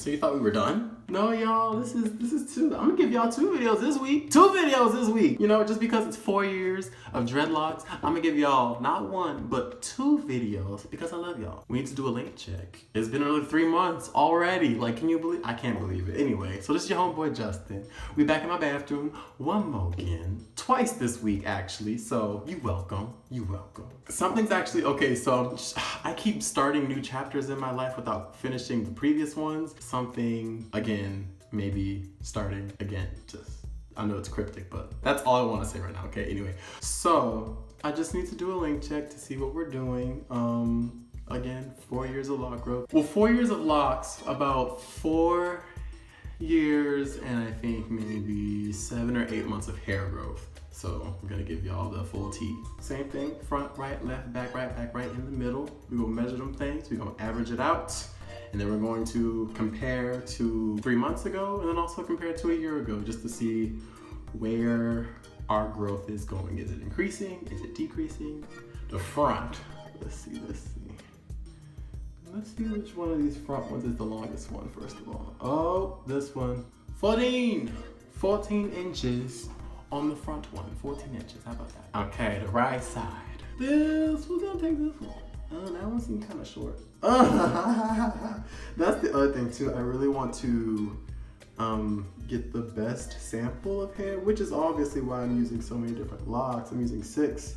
So you thought we were done? No, y'all, this is two. I'm gonna give y'all 2 videos this week. 2 videos this week. You know, just because it's 4 years of dreadlocks, I'm gonna give y'all not 1, but 2 videos because I love y'all. We need to do a link check. It's been another 3 months already. Like, can you believe? I can't believe it. Anyway, so this is your homeboy Justin. We back in my bathroom one more again. Twice this week, actually. So you welcome. You welcome. Something's actually, okay, so I keep starting new chapters in my life without finishing the previous ones. Something, again, maybe starting again. Just, I know it's cryptic, but that's all I want to say right now, okay? Anyway, so I just need to do a link check to see what we're doing. Again, 4 years of lock growth. Well, 4 years of locks, about 4 years and I think maybe 7 or 8 months of hair growth. So I'm gonna give y'all the full tea. Same thing, front, right, left, back, right in the middle. We're gonna measure them things, we're gonna average it out, and then we're going to compare to 3 months ago and then also compare to a year ago just to see where our growth is going. Is it increasing? Is it decreasing? The front, let's see. Let's see which one of these front ones is the longest one, first of all. Oh, this one. 14 inches on the front one. 14 inches, how about that? Okay, the right side. We're gonna take this one. Oh, that one seems kind of short. That's the other thing too. I really want to get the best sample of hair, which is obviously why I'm using so many different locks. I'm using 6,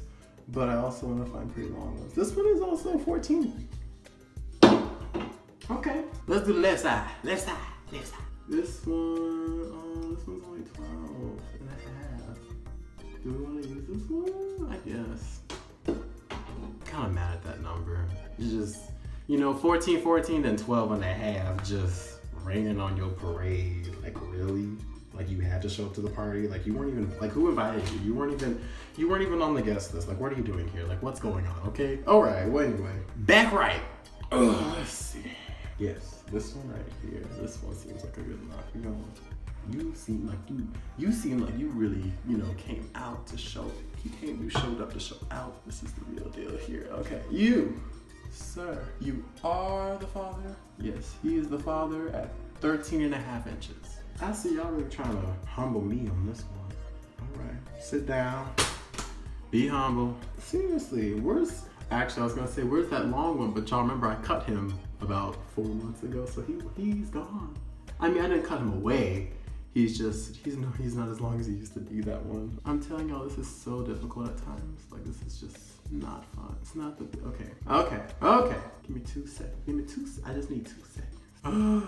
but I also want to find pretty long ones. This one is also 14. Okay, let's do the left side. This one, this one's only 12 and a half. Do we want to use this one? I guess. Kind of mad at that number. It's just, you know, 14, then 12 and a half, just raining on your parade. Like, really? Like, you had to show up to the party? Like, you weren't even, like, who invited you? You weren't even on the guest list. Like, what are you doing here? Like, what's going on, okay? All right, well, anyway. Back right. Let's see. Yes, this one right here. This one seems like a good lock. You know, you seem like you really, you know, came out to show. You showed up to show out. This is the real deal here. Okay, you, sir, you are the father. Yes, he is the father at 13 and a half inches. I see y'all really trying to humble me on this one. All right, sit down. Be humble. Seriously, actually, I was gonna say, where's that long one? But y'all remember I cut him about 4 months ago, so he's gone. I mean, I didn't cut him away. He's not as long as he used to be, that one. I'm telling y'all, this is so difficult at times. Like, this is just not fun. It's not okay. Give me 2 seconds. I just need 2 seconds.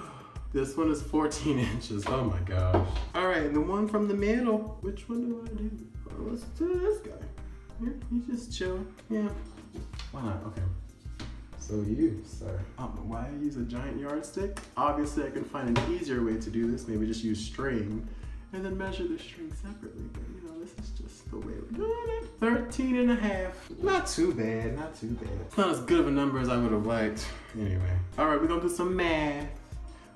This one is 14 inches. Oh my gosh. All right, the one from the middle. Which one do I do? Oh, let's do this guy. Here, he's just chilling. Yeah. Why not? Okay. So you, sir. I don't know why I use a giant yardstick. Obviously, I can find an easier way to do this. Maybe just use string and then measure the string separately. But you know, this is just the way we're doing it. 13 and a half. Not too bad, not too bad. It's not as good of a number as I would have liked. Anyway. All right, we're gonna do some math.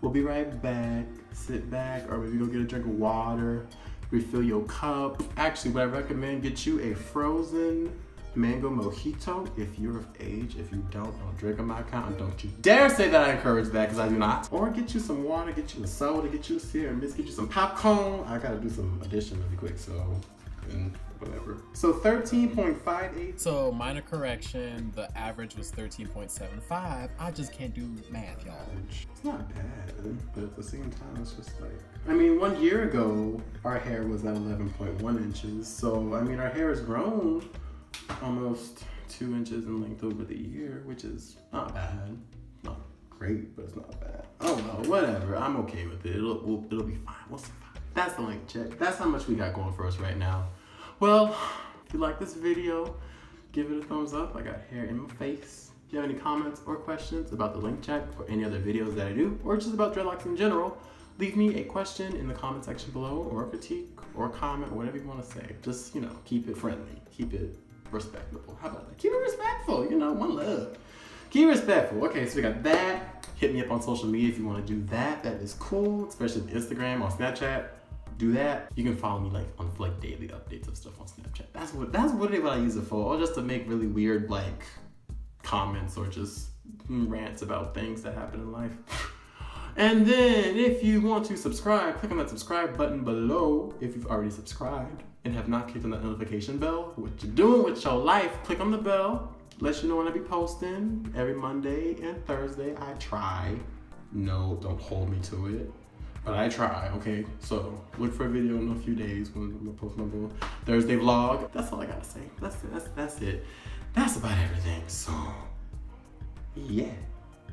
We'll be right back. Sit back, or maybe go get a drink of water. Refill your cup. Actually, what I recommend, get you a frozen mango mojito if you're of age. If you don't drink on my account, and don't you dare say that I encourage that, because I do not. Or get you some water, get you a soda, get you a cereal mix, get you some popcorn. I gotta do some addition really quick, so, and whatever. So 13.58. So minor correction, the average was 13.75. I just can't do math, y'all. It's not bad, but at the same time, it's just like, I mean, 1 year ago, our hair was at 11.1 inches. So, I mean, our hair has grown almost 2 inches in length over the year, which is not bad. Not great, but it's not bad. Oh no, whatever. I'm okay with it. It'll be fine. We'll survive. That's the link check. That's how much we got going for us right now. Well, if you like this video, give it a thumbs up. I got hair in my face. If you have any comments or questions about the link check or any other videos that I do, or just about dreadlocks in general, leave me a question in the comment section below, or a critique, or a comment, or whatever you want to say. Just, you know, keep it friendly. Keep it respectable. How about that? Keep it respectful, you know, one love. Keep it respectful. Okay, so we got that. Hit me up on social media if you want to do that. That is cool, especially Instagram or Snapchat. Do that. You can follow me on daily updates of stuff on Snapchat. That's what I use it for, or just to make really weird comments or just rants about things that happen in life. And then if you want to subscribe, click on that subscribe button below if you've already subscribed and have not clicked on that notification bell. What you doing with your life? Click on the bell. Let you know when I be posting every Monday and Thursday. I try. No, don't hold me to it. But I try, okay? So look for a video in a few days when I'm gonna post my little Thursday vlog. That's all I gotta say. That's it. That's about everything. So yeah.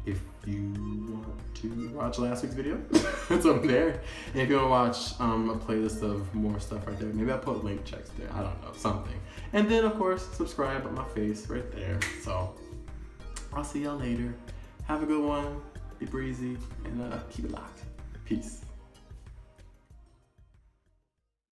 If you want to watch last week's video, it's up there. And if you want to watch a playlist of more stuff right there, maybe I'll put link checks there. I don't know, something. And then of course, subscribe at my face right there. So I'll see y'all later. Have a good one. Be breezy and keep it locked. Peace.